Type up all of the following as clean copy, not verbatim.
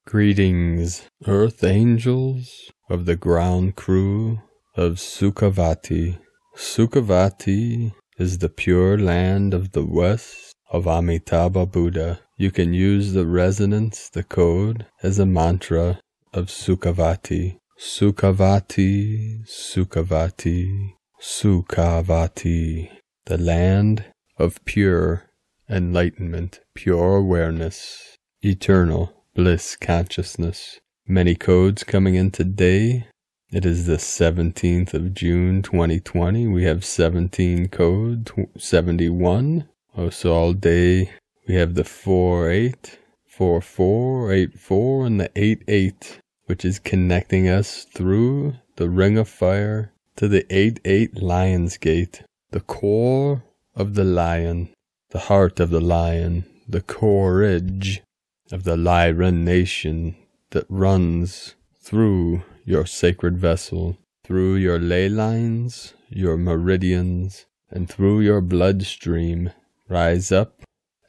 Greetings, Earth Angels of the ground crew of Sukhavati. Sukhavati is the pure land of the west of Amitabha Buddha. You can use the resonance, the code, as a mantra of Sukhavati. Sukhavati, Sukhavati, Sukhavati. The land of pure enlightenment, pure awareness, eternal bliss consciousness. Many codes coming in today. It is the 17th of June 2020. We have 17 code, 71. So all day we have the 48, 44, 84, and the 88, which is connecting us through the ring of fire to the 88 Lion's Gate, the core of the lion, the heart of the lion, the courage of the Lyran nation that runs through your sacred vessel, through your ley lines, your meridians, and through your bloodstream. Rise up,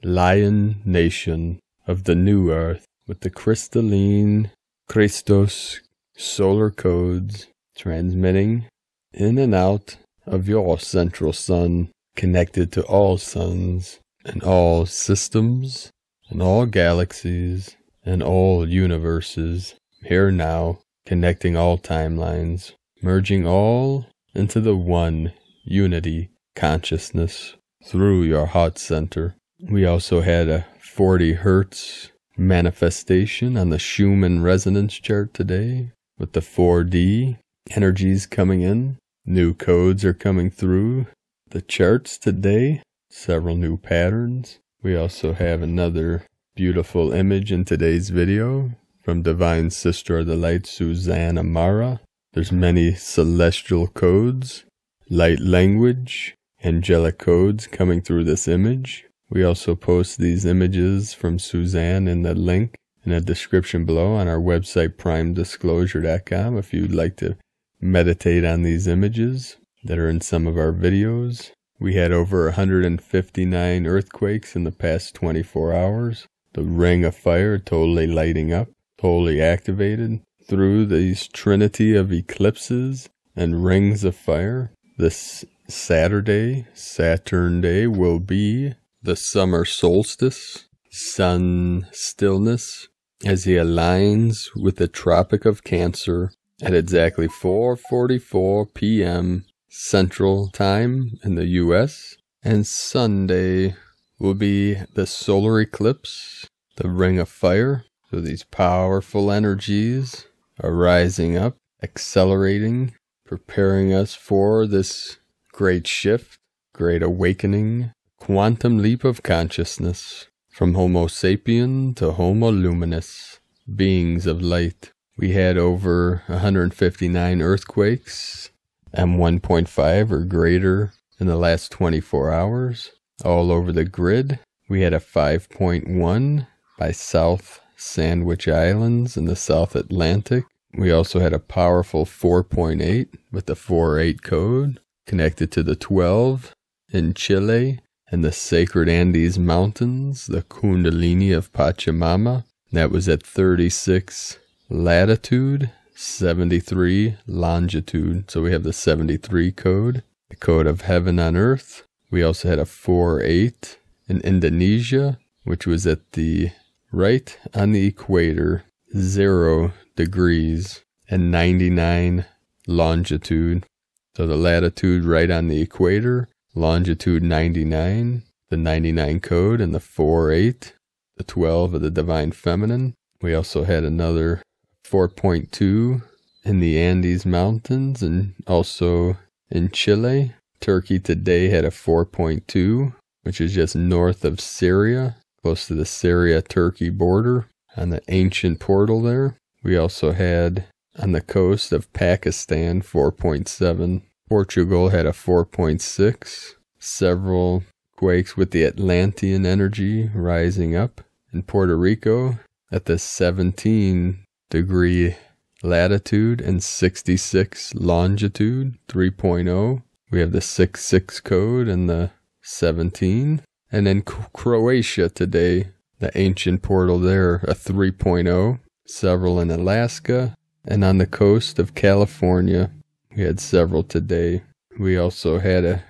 lion nation of the new earth, with the crystalline Christos solar codes transmitting in and out of your central sun, connected to all suns and all systems and all galaxies and all universes, here now, connecting all timelines, merging all into the one unity consciousness through your heart center. We also had a 40 hertz manifestation on the Schumann resonance chart today, with the 4D energies coming in. New codes are coming through the charts today, several new patterns. We also have another beautiful image in today's video from Divine Sister of the Light, Suzanne Amara. There's many celestial codes, light language, angelic codes coming through this image. We also post these images from Suzanne in the link in the description below on our website, primedisclosure.com, if you'd like to meditate on these images that are in some of our videos. We had over 159 earthquakes in the past 24 hours. The ring of fire totally lighting up, totally activated through these trinity of eclipses and rings of fire. This Saturday, Saturn Day, will be the summer solstice, sun stillness, as he aligns with the Tropic of Cancer at exactly 4:44 p.m. Central Time in the U.S. And Sunday will be the solar eclipse, the ring of fire. So these powerful energies are rising up, accelerating, preparing us for this great shift, great awakening, quantum leap of consciousness from Homo sapien to Homo luminous, beings of light. We had over 159 earthquakes, M1.5 or greater, in the last 24 hours. All over the grid, we had a 5.1 by South Sandwich Islands in the South Atlantic. We also had a powerful 4.8 with the 4.8 code connected to the 12 in Chile and the sacred Andes Mountains, the Kundalini of Pachamama. That was at 36 latitude, 73 longitude. So we have the 73 code, the code of heaven on earth. We also had a 4.8 in Indonesia, which was at the right on the equator, 0 degrees and 99 longitude. So the latitude right on the equator, longitude 99, the 99 code, and the 4.8, the 12 of the divine feminine. We also had another 4.2 in the Andes Mountains and also in Chile. Turkey today had a 4.2, which is just north of Syria, close to the Syria-Turkey border, on the ancient portal there. We also had on the coast of Pakistan 4.7. Portugal had a 4.6. Several quakes with the Atlantean energy rising up. In Puerto Rico at the 17 degree latitude and 66 longitude, 3.0. We have the 6.6 code and the 17. And then Croatia today, the ancient portal there, a 3.0. several in Alaska, and on the coast of California. We had several today. We also had a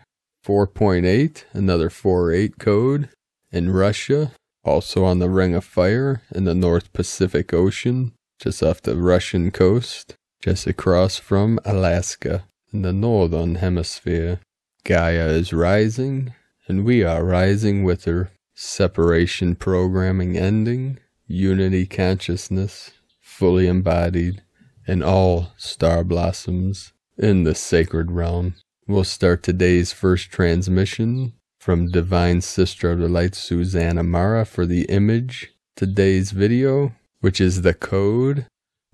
4.8, another 4.8 code in Russia, also on the Ring of Fire in the North Pacific Ocean, just off the Russian coast, just across from Alaska in the Northern Hemisphere. Gaia is rising, and we are rising with her. Separation programming ending, unity consciousness fully embodied in all star blossoms in the sacred realm. We'll start today's first transmission from Divine Sister of the Light, Susanna Mara, for the image. Today's video, which is the code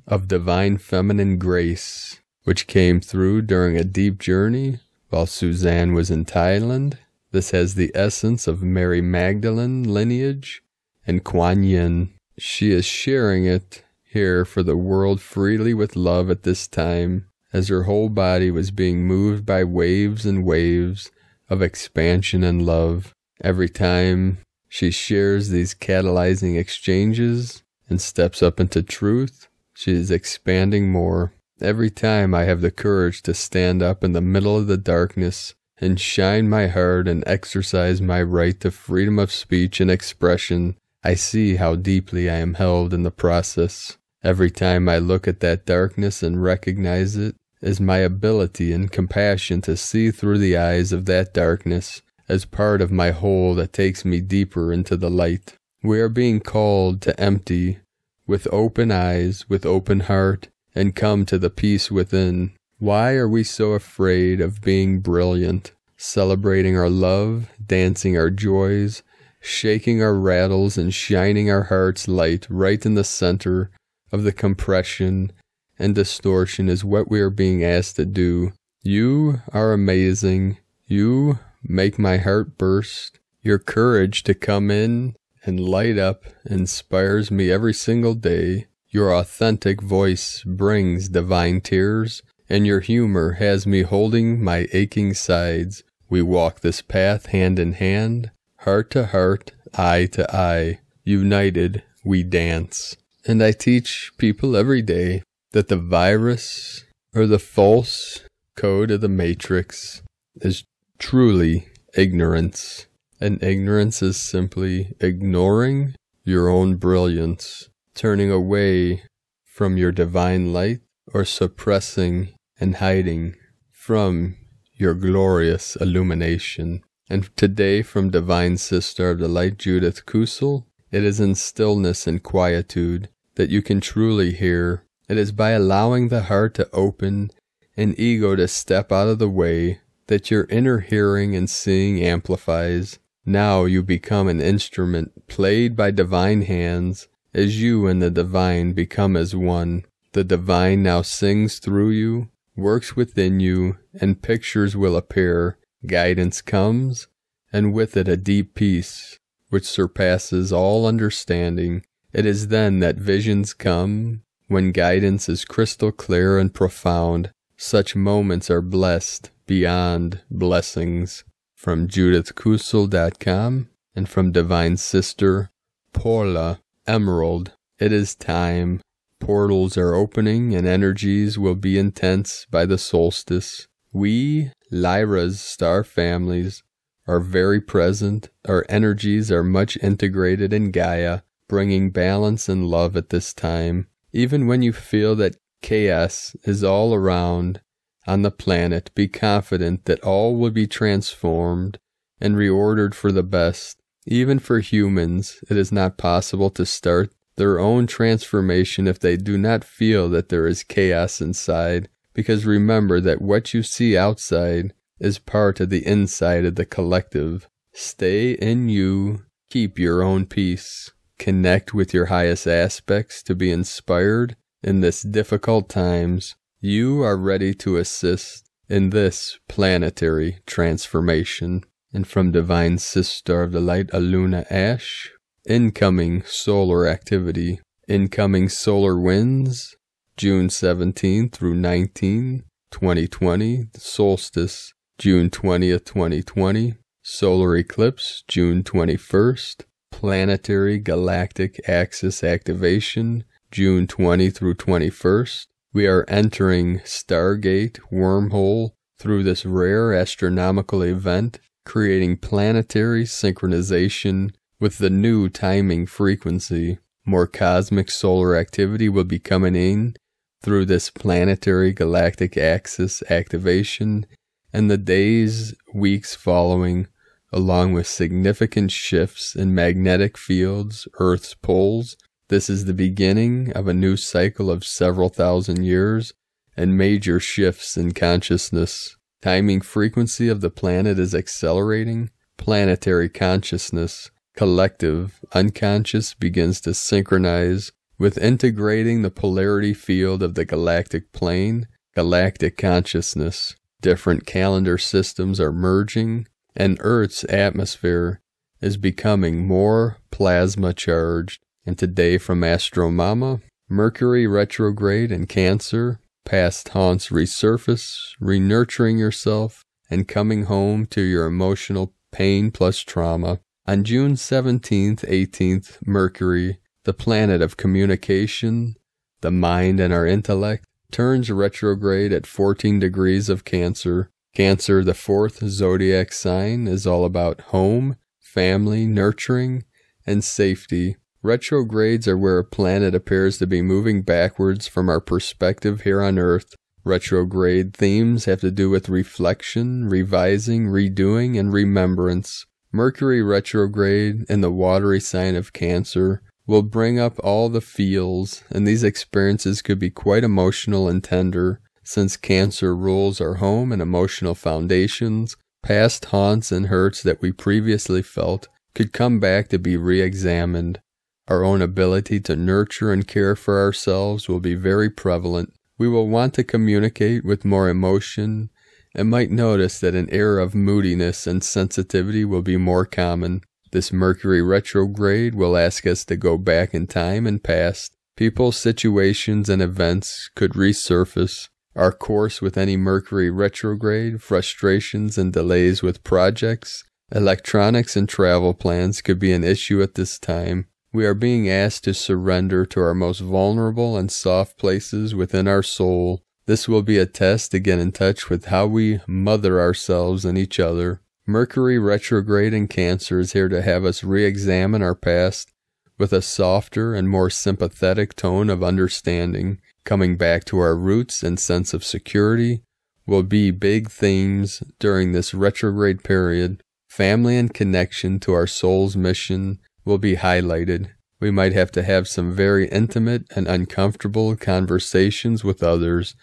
of Divine Feminine Grace, which came through during a deep journey while Suzanne was in Thailand. This has the essence of Mary Magdalene lineage and Kuan Yin. She is sharing it here for the world freely with love at this time, as her whole body was being moved by waves and waves of expansion and love. Every time she shares these catalyzing exchanges and steps up into truth, she is expanding more. Every time I have the courage to stand up in the middle of the darkness and shine my heart and exercise my right to freedom of speech and expression, I see how deeply I am held in the process. Every time I look at that darkness and recognize it as my ability and compassion to see through the eyes of that darkness as part of my whole that takes me deeper into the light. We are being called to empty with open eyes, with open heart, and come to the peace within. Why are we so afraid of being brilliant, celebrating our love, dancing our joys, shaking our rattles, and shining our hearts light right in the center of the compression and distortion is what we are being asked to do. You are amazing. You make my heart burst. Your courage to come in and light up inspires me every single day. Your authentic voice brings divine tears, and your humor has me holding my aching sides. We walk this path hand in hand, heart to heart, eye to eye. United, we dance. And I teach people every day that the virus or the false code of the matrix is truly ignorance. And ignorance is simply ignoring your own brilliance, turning away from your divine light, or suppressing and hiding from your glorious illumination. And today, from Divine Sister of the Light, Judith Kusel, it is in stillness and quietude that you can truly hear. It is by allowing the heart to open and ego to step out of the way that your inner hearing and seeing amplifies. Now you become an instrument played by divine hands as you and the divine become as one. The divine now sings through you, works within you, and pictures will appear. Guidance comes, and with it a deep peace, which surpasses all understanding. It is then that visions come, when guidance is crystal clear and profound. Such moments are blessed beyond blessings. From JudithKusel.com and from Divine Sister Paula Emerald, it is time. Portals are opening and energies will be intense by the solstice. We, Lyra's star families, are very present. Our energies are much integrated in Gaia, bringing balance and love at this time. Even when you feel that chaos is all around on the planet, be confident that all will be transformed and reordered for the best. Even for humans, it is not possible to start their own transformation if they do not feel that there is chaos inside, because remember that what you see outside is part of the inside of the collective. Stay in you, keep your own peace, connect with your highest aspects to be inspired in this difficult times. You are ready to assist in this planetary transformation. And from Divine Sister of the Light, Aluna Ash, incoming solar activity, incoming solar winds, June 17 through 19, 2020, solstice, June 20th, 2020, solar eclipse, June 21st, planetary galactic axis activation, June 20 through 21st. We are entering Stargate wormhole through this rare astronomical event, creating planetary synchronization with the new timing frequency. More cosmic solar activity will be coming in through this planetary galactic axis activation and the days, weeks following, along with significant shifts in magnetic fields, Earth's poles. This is the beginning of a new cycle of several thousand years and major shifts in consciousness. Timing frequency of the planet is accelerating. Planetary consciousness, collective, unconscious, begins to synchronize with integrating the polarity field of the galactic plane, galactic consciousness. Different calendar systems are merging, and Earth's atmosphere is becoming more plasma charged. And today from Astro Mama, Mercury retrograde in Cancer, past haunts resurface, re-nurturing yourself, and coming home to your emotional pain plus trauma. On June 17th, 18th, Mercury, the planet of communication, the mind and our intellect, turns retrograde at 14 degrees of Cancer. Cancer, the fourth zodiac sign, is all about home, family, nurturing, and safety. Retrogrades are where a planet appears to be moving backwards from our perspective here on Earth. Retrograde themes have to do with reflection, revising, redoing, and remembrance. Mercury retrograde in the watery sign of Cancer will bring up all the feels, and these experiences could be quite emotional and tender. Since Cancer rules our home and emotional foundations, past haunts and hurts that we previously felt could come back to be re-examined. Our own ability to nurture and care for ourselves will be very prevalent. We will want to communicate with more emotion and might notice that an air of moodiness and sensitivity will be more common. This Mercury retrograde will ask us to go back in time and past. People, situations, and events could resurface. Our course with any Mercury retrograde, frustrations and delays with projects, electronics, and travel plans could be an issue at this time. We are being asked to surrender to our most vulnerable and soft places within our soul. This will be a test to get in touch with how we mother ourselves and each other. Mercury retrograde in Cancer is here to have us re-examine our past with a softer and more sympathetic tone of understanding. Coming back to our roots and sense of security will be big themes during this retrograde period. Family and connection to our soul's mission will be highlighted. We might have some very intimate and uncomfortable conversations with others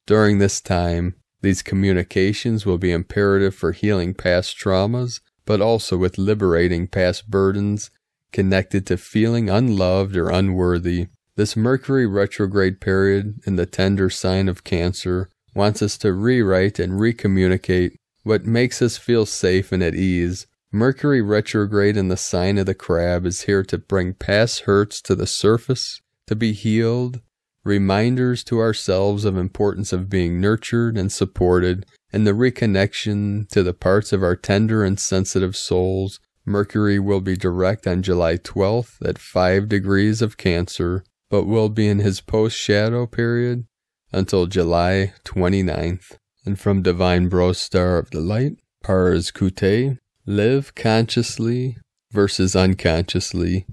during this time. These communications will be imperative for healing past traumas, but also with liberating past burdens connected to feeling unloved or unworthy. This Mercury retrograde period in the tender sign of Cancer wants us to rewrite and recommunicate what makes us feel safe and at ease. Mercury retrograde in the sign of the Crab is here to bring past hurts to the surface, to be healed, reminders to ourselves of importance of being nurtured and supported, and the reconnection to the parts of our tender and sensitive souls. Mercury will be direct on July 12th at 5 degrees of Cancer, but will be in his post-shadow period until July 29th. And from Divine Bro Star of the Light, Pars Kute, live consciously versus unconsciously.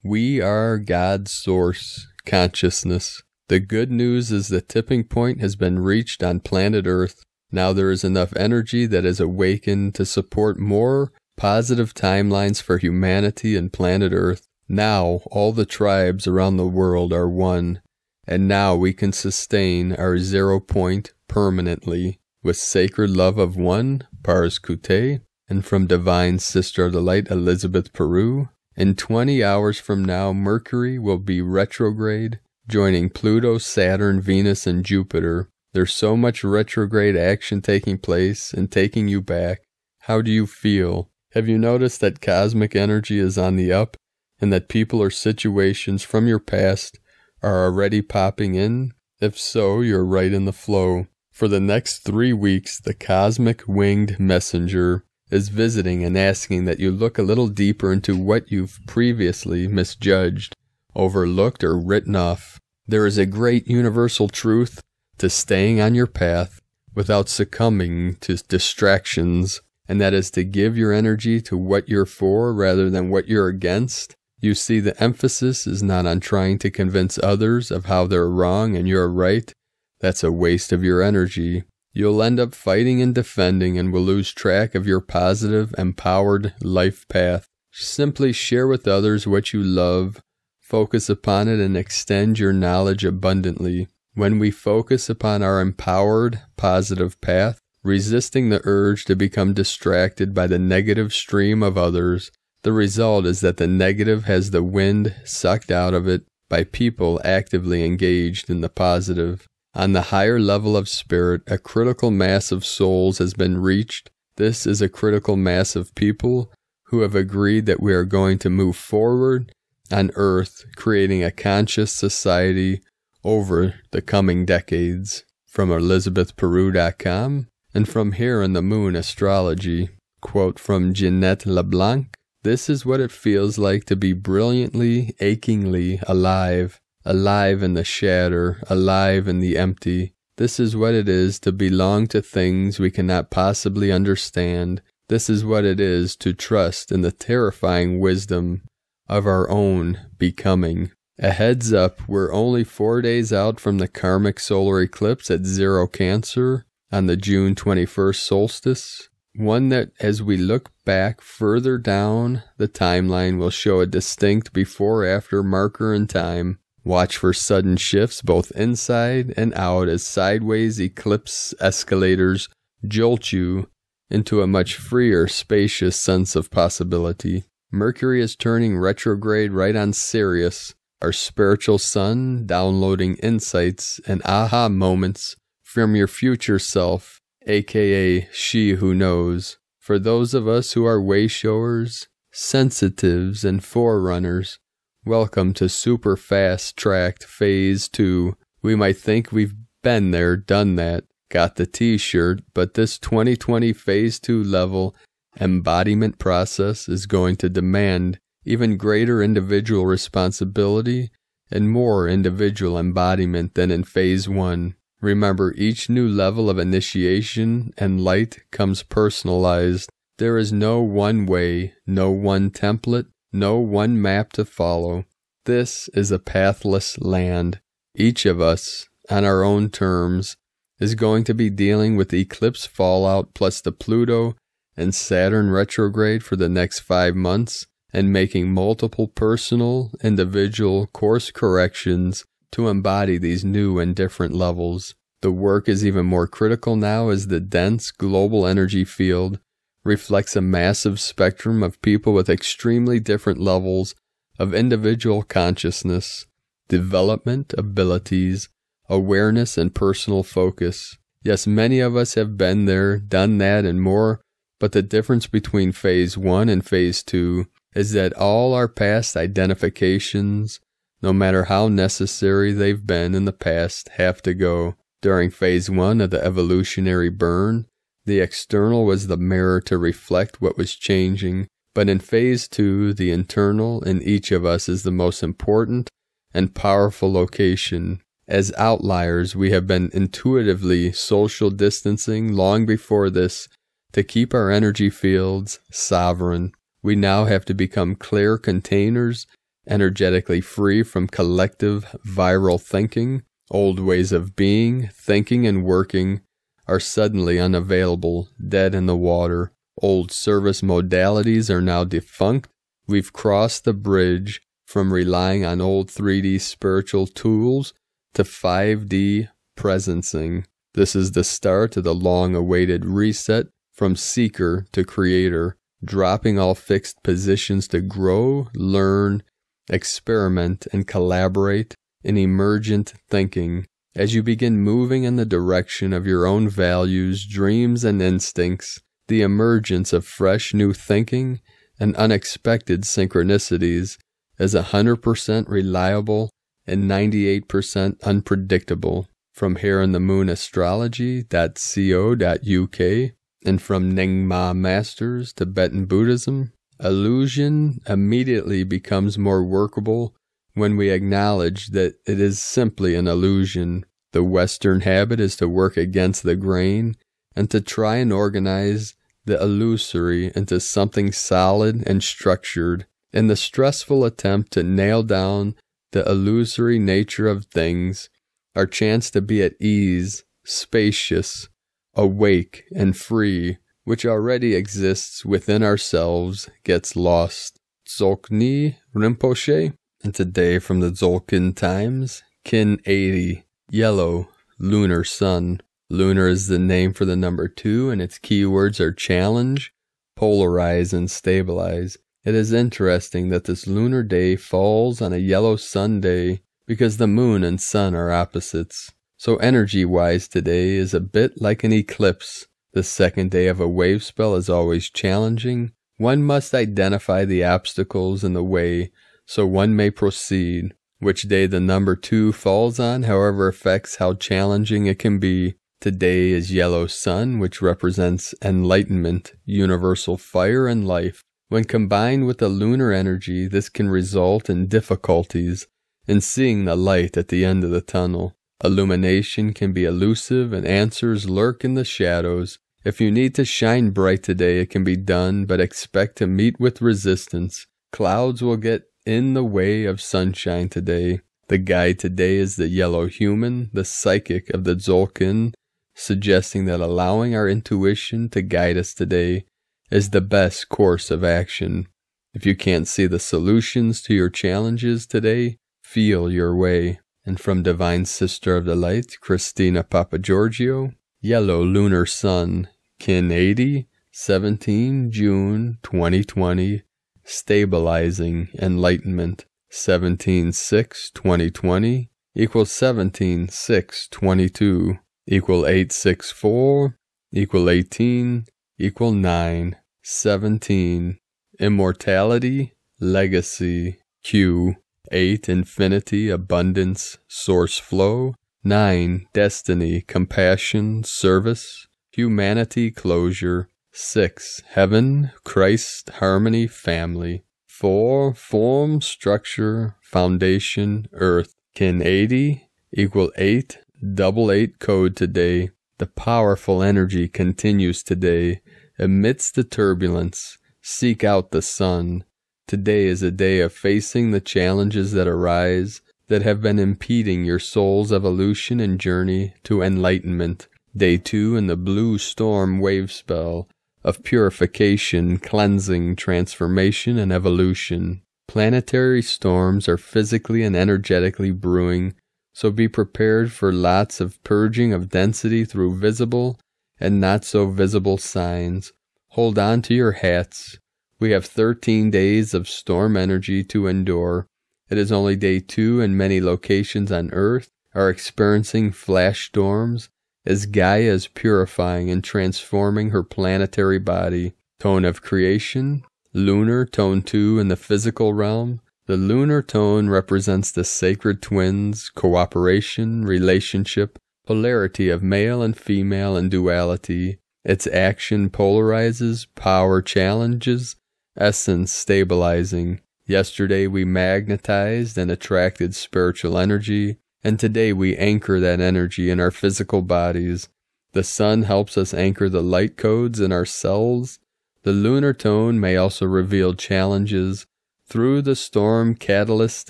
We are God's source, consciousness. The good news is the tipping point has been reached on planet Earth. Now there is enough energy that is awakened to support more positive timelines for humanity and planet Earth. Now all the tribes around the world are one, and now we can sustain our 0 point permanently with sacred love of one, Pars Kute. And from Divine Sister of the Light, Elizabeth Peru, in 20 hours from now, Mercury will be retrograde, joining Pluto, Saturn, Venus, and Jupiter. There's so much retrograde action taking place and taking you back. How do you feel? Have you noticed that cosmic energy is on the up, and that people or situations from your past are already popping in? If so, you're right in the flow. For the next 3 weeks, the cosmic winged messenger is visiting and asking that you look a little deeper into what you've previously misjudged, overlooked, or written off. There is a great universal truth to staying on your path without succumbing to distractions, and that is to give your energy to what you're for rather than what you're against. You see, the emphasis is not on trying to convince others of how they're wrong and you're right. That's a waste of your energy. You'll end up fighting and defending and will lose track of your positive, empowered life path. Simply share with others what you love, focus upon it, and extend your knowledge abundantly. When we focus upon our empowered, positive path, resisting the urge to become distracted by the negative stream of others, the result is that the negative has the wind sucked out of it by people actively engaged in the positive. On the higher level of spirit, a critical mass of souls has been reached. This is a critical mass of people who have agreed that we are going to move forward on Earth, creating a conscious society over the coming decades. From ElizabethPeru.com and from Here in the Moon Astrology. Quote from Jeanette LeBlanc. This is what it feels like to be brilliantly, achingly alive. Alive in the shatter, alive in the empty. This is what it is to belong to things we cannot possibly understand. This is what it is to trust in the terrifying wisdom of our own becoming. A heads up, we're only 4 days out from the karmic solar eclipse at 0 Cancer on the June 21st solstice. One that, as we look back further down the timeline, will show a distinct before-after marker in time. Watch for sudden shifts both inside and out as sideways eclipse escalators jolt you into a much freer, spacious sense of possibility. Mercury is turning retrograde right on Sirius, our spiritual sun, downloading insights and aha moments from your future self, aka she who knows. For those of us who are wayshowers, sensitives, and forerunners, welcome to super fast-tracked Phase 2. We might think we've been there, done that, got the t-shirt, but this 2020 Phase 2 level embodiment process is going to demand even greater individual responsibility and more individual embodiment than in Phase 1. Remember, each new level of initiation and light comes personalized. There is no one way, no one template, no one map to follow. This is a pathless land. Each of us, on our own terms, is going to be dealing with eclipse fallout plus the Pluto and Saturn retrograde for the next 5 months and making multiple personal, individual course corrections to embody these new and different levels. The work is even more critical now as the dense global energy field reflects a massive spectrum of people with extremely different levels of individual consciousness, development, abilities, awareness, and personal focus. Yes, many of us have been there, done that, and more, but the difference between Phase 1 and Phase 2 is that all our past identifications, no matter how necessary they've been in the past, have to go. During Phase 1 of the evolutionary burn, the external was the mirror to reflect what was changing, but in Phase 2, the internal in each of us is the most important and powerful location. As outliers, we have been intuitively social distancing long before this to keep our energy fields sovereign. We now have to become clear containers, energetically free from collective viral thinking. Old ways of being, thinking, and working are suddenly unavailable, dead in the water. Old service modalities are now defunct. We've crossed the bridge from relying on old 3D spiritual tools to 5D presencing. This is the start of the long-awaited reset from seeker to creator, dropping all fixed positions to grow, learn, experiment, and collaborate in emergent thinking. As you begin moving in the direction of your own values, dreams, and instincts, the emergence of fresh new thinking and unexpected synchronicities is 100% reliable and 98% unpredictable. From Here in the Moon Astrology.co.uk and from Nyingma Masters, Tibetan Buddhism, illusion immediately becomes more workable when we acknowledge that it is simply an illusion. The Western habit is to work against the grain and to try and organize the illusory into something solid and structured. In the stressful attempt to nail down the illusory nature of things, our chance to be at ease, spacious, awake, and free, which already exists within ourselves, gets lost. Dzogchen Rinpoche, and today from the Dzogchen Times, Kin 80, Yellow, Lunar Sun. Lunar is the name for the number 2, and its keywords are challenge, polarize, and stabilize. It is interesting that this lunar day falls on a yellow sun day because the moon and sun are opposites. So energy-wise today is a bit like an eclipse. The second day of a wave spell is always challenging. One must identify the obstacles in the way so one may proceed. Which day the number 2 falls on, however, affects how challenging it can be. Today is yellow sun, which represents enlightenment, universal fire, and life. When combined with the lunar energy, this can result in difficulties in seeing the light at the end of the tunnel. Illumination can be elusive and answers lurk in the shadows. If you need to shine bright today, it can be done, but expect to meet with resistance. Clouds will get in the way of sunshine today. The guide today is the yellow human, the psychic of the Dzogchen, suggesting that allowing our intuition to guide us today is the best course of action. If you can't see the solutions to your challenges today, feel your way. And from Divine Sister of the Light, Christina Papagiorgio, Yellow Lunar Sun, Kin 80, 17 June 2020, Stabilizing Enlightenment, 17/6/2020, equals 17/6/22, equal 864, equal 18, equal 9, 17, Immortality, Legacy, Q, 8, Infinity, Abundance, Source Flow, 9, Destiny, Compassion, Service, Humanity, Closure, 6, Heaven, Christ, Harmony, Family, 4, Form, Structure, Foundation, Earth, Kin 80, equal 8, double 8 code today. The powerful energy continues today. Amidst the turbulence, seek out the sun. Today is a day of facing the challenges that arise that have been impeding your soul's evolution and journey to enlightenment. Day 2 in the blue storm wave spell of purification, cleansing, transformation, and evolution. Planetary storms are physically and energetically brewing, so be prepared for lots of purging of density through visible and not so visible signs. Hold on to your hats. We have 13 days of storm energy to endure. It is only day 2 and many locations on Earth are experiencing flash storms as Gaia is purifying and transforming her planetary body. Tone of creation, lunar, tone 2 in the physical realm. The lunar tone represents the sacred twins, cooperation, relationship, polarity of male and female, and duality. Its action polarizes, power challenges, essence stabilizing. Yesterday we magnetized and attracted spiritual energy, and today we anchor that energy in our physical bodies. The sun helps us anchor the light codes in our cells. The lunar tone may also reveal challenges through the storm catalyst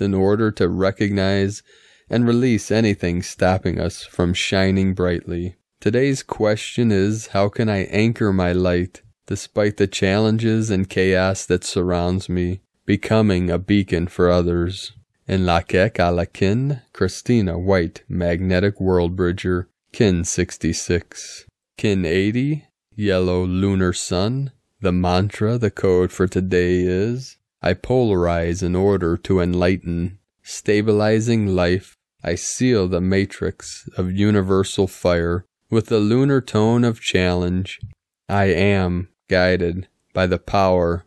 in order to recognize and release anything stopping us from shining brightly. Today's question is, how can I anchor my light despite the challenges and chaos that surrounds me, becoming a beacon for others? In Lakek Alakin, Christina White, Magnetic World Bridger, Kin 66. Kin 80, Yellow Lunar Sun. The mantra, the code for today is, I polarize in order to enlighten. Stabilizing life, I seal the matrix of universal fire with the lunar tone of challenge. I am guided by the power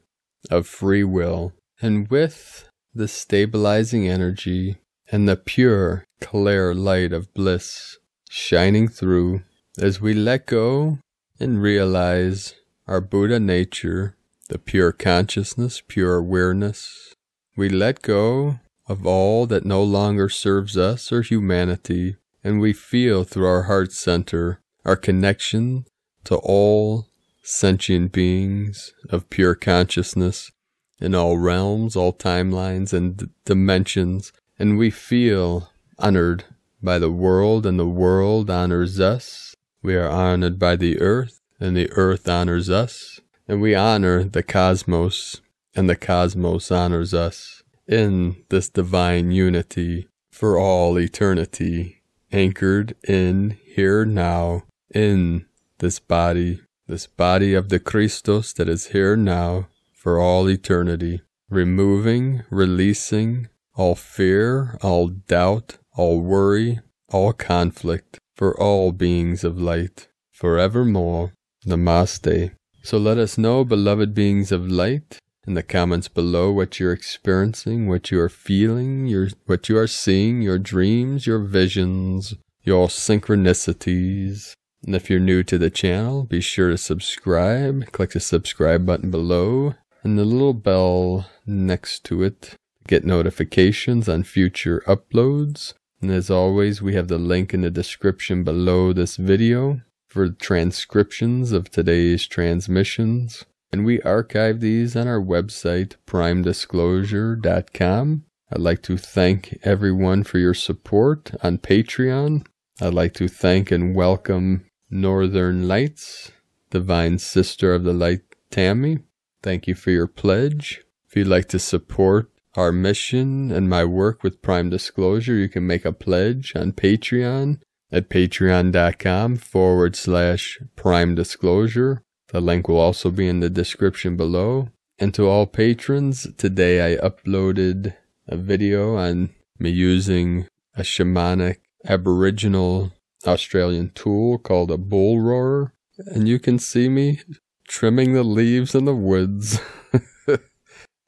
of free will. And with the stabilizing energy and the pure, clear light of bliss shining through as we let go and realize our Buddha nature, the pure consciousness, pure awareness, we let go of all that no longer serves us or humanity, and we feel through our heart center our connection to all sentient beings of pure consciousness in all realms, all timelines, and dimensions, and we feel honored by the world, and the world honors us. We are honored by the earth, and the earth honors us, and we honor the cosmos, and the cosmos honors us in this divine unity for all eternity, anchored in here now, in this body of the Christos that is here now for all eternity, removing, releasing all fear, all doubt, all worry, all conflict for all beings of light, forevermore. Namaste. So let us know, beloved beings of light, in the comments below what you're experiencing, what you are feeling, what you are seeing, your dreams, your visions, your synchronicities. And if you're new to the channel, be sure to subscribe. Click the subscribe button below and the little bell next to it to get notifications on future uploads. And as always, we have the link in the description below this video for transcriptions of today's transmissions. And we archive these on our website, primedisclosure.com. I'd like to thank everyone for your support on Patreon. I'd like to thank and welcome Northern Lights, Divine Sister of the Light, Tammy. Thank you for your pledge. If you'd like to support our mission and my work with Prime Disclosure, you can make a pledge on Patreon at patreon.com/Prime Disclosure. The link will also be in the description below. And to all patrons, today I uploaded a video on me using a shamanic Aboriginal Australian tool called a bull roarer. And you can see me trimming the leaves in the woods.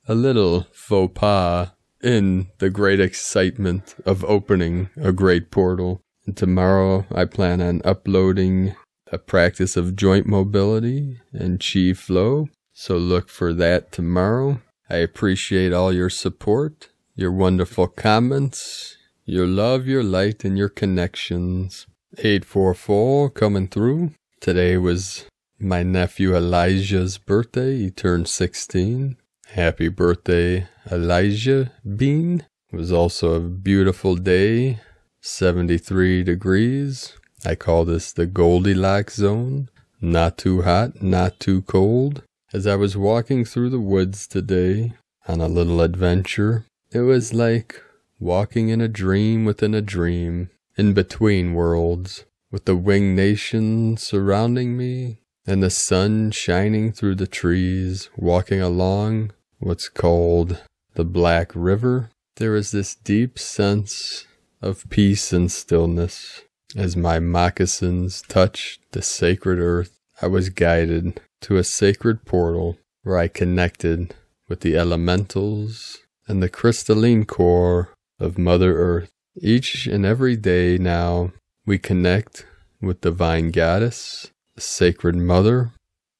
A little faux pas in the great excitement of opening a great portal. And tomorrow I plan on uploading a practice of joint mobility and chi flow, so look for that tomorrow. I appreciate all your support, your wonderful comments, your love, your light, and your connections. 844 coming through. Today was my nephew Elijah's birthday. He turned 16. Happy birthday, Elijah Bean. It was also a beautiful day, 73 degrees. I call this the Goldilocks zone. Not too hot, not too cold. As I was walking through the woods today on a little adventure, it was like walking in a dream within a dream, in between worlds, with the winged nation surrounding me and the sun shining through the trees, walking along what's called the Black River. There is this deep sense of peace and stillness. As my moccasins touched the sacred earth, I was guided to a sacred portal where I connected with the elementals and the crystalline core of Mother Earth. Each and every day now, we connect with Divine Goddess, the Sacred Mother,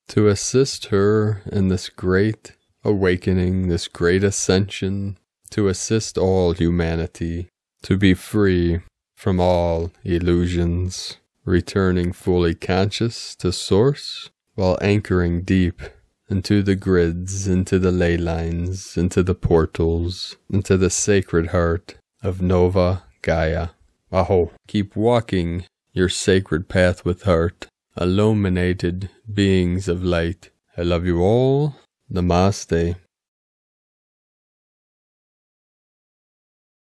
to assist her in this great awakening, this great ascension, to assist all humanity to be free from all illusions, returning fully conscious to Source, while anchoring deep into the grids, into the ley lines, into the portals, into the sacred heart of Nova Gaia. Aho. Keep walking your sacred path with heart, illuminated beings of light. I love you all. Namaste.